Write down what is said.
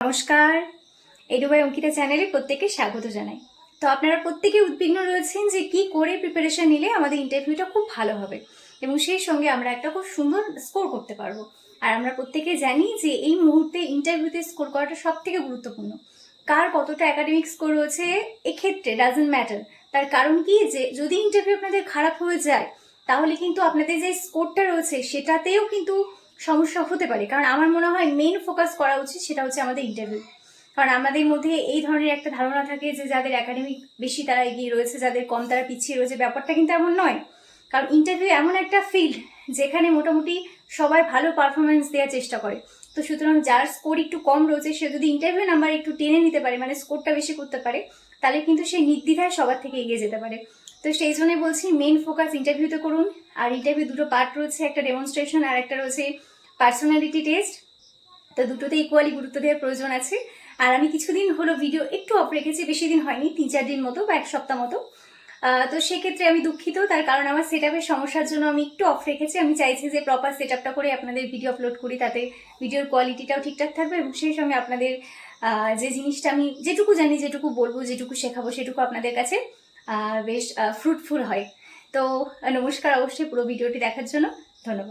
নমস্কার, এডুবাই অঙ্কিতা চ্যানেলে প্রত্যেককে স্বাগত জানাই। তো আপনারা প্রত্যেকে উদ্বিগ্ন রয়েছেন যে কি করে প্রিপারেশন নিলে আমাদের ইন্টারভিউটা খুব ভালো হবে এবং সেই সঙ্গে আমরা একটা খুব সুন্দর স্কোর করতে পারবো। আর আমরা প্রত্যেকে জানি যে এই মুহূর্তে ইন্টারভিউতে স্কোর করাটা সব থেকে গুরুত্বপূর্ণ। কার কতটা একাডেমিক স্কোর রয়েছে এক্ষেত্রে ডাজন্ট ম্যাটার। তার কারণ কি, যে যদি ইন্টারভিউ আপনাদের খারাপ হয়ে যায় তাহলে কিন্তু আপনাদের যে স্কোরটা রয়েছে সেটাতেও কিন্তু সমস্যা হতে পারে। কারণ আমার মনে হয় মেইন ফোকাস করা উচিত সেটা হচ্ছে আমাদের ইন্টারভিউ। কারণ আমাদের মধ্যে এই ধরনের একটা ধারণা থাকে যে যাদের একাডেমিক বেশি তারা এগিয়ে রয়েছে, যাদের কম তারা পিছিয়ে রয়েছে। ব্যাপারটা কিন্তু এমন নয়। কারণ ইন্টারভিউ এমন একটা ফিল্ড যেখানে মোটামুটি সবাই ভালো পারফরমেন্স দেওয়ার চেষ্টা করে। তো সুতরাং যার স্কোর একটু কম রয়েছে সে যদি ইন্টারভিউ নাম্বার একটু টেনে নিতে পারে, মানে স্কোরটা বেশি করতে পারে, তাহলে কিন্তু সে নির্দ্বিধায় সবার থেকে এগিয়ে যেতে পারে। তো সেই জন্য বলছি মেইন ফোকাস ইন্টারভিউতে করুন। আর ইন্টারভিউ দুটো পার্ট রয়েছে, একটা ডেমনস্ট্রেশন আর একটা রয়েছে পার্সোনালিটি টেস্ট। তো দুটোতে ইকুয়ালি গুরুত্ব দেওয়ার প্রয়োজন আছে। আর আমি কিছুদিন হলো ভিডিও একটু অফ রেখেছি, বেশি দিন হয়নি, 3-4 দিন মতো বা 1 সপ্তাহ মতো। তো সেক্ষেত্রে আমি দুঃখিত, তার কারণ আমার সেটআপের সমস্যার জন্য আমি একটু অফ রেখেছি। আমি চাইছি যে প্রপার সেটআপটা করে আপনাদের ভিডিও আপলোড করি, তাতে ভিডিওর কোয়ালিটিটাও ঠিকঠাক থাকবে এবং সেই সঙ্গে আপনাদের যে জিনিসটা আমি যেটুকু জানি, যেটুকু বলবো, যেটুকু শেখাবো সেটুকু আপনাদের কাছে বেশ ফ্রুটফুল হয়। তো নমস্কার অবশ্যই পুরো ভিডিওটি দেখার জন্য, ধন্যবাদ।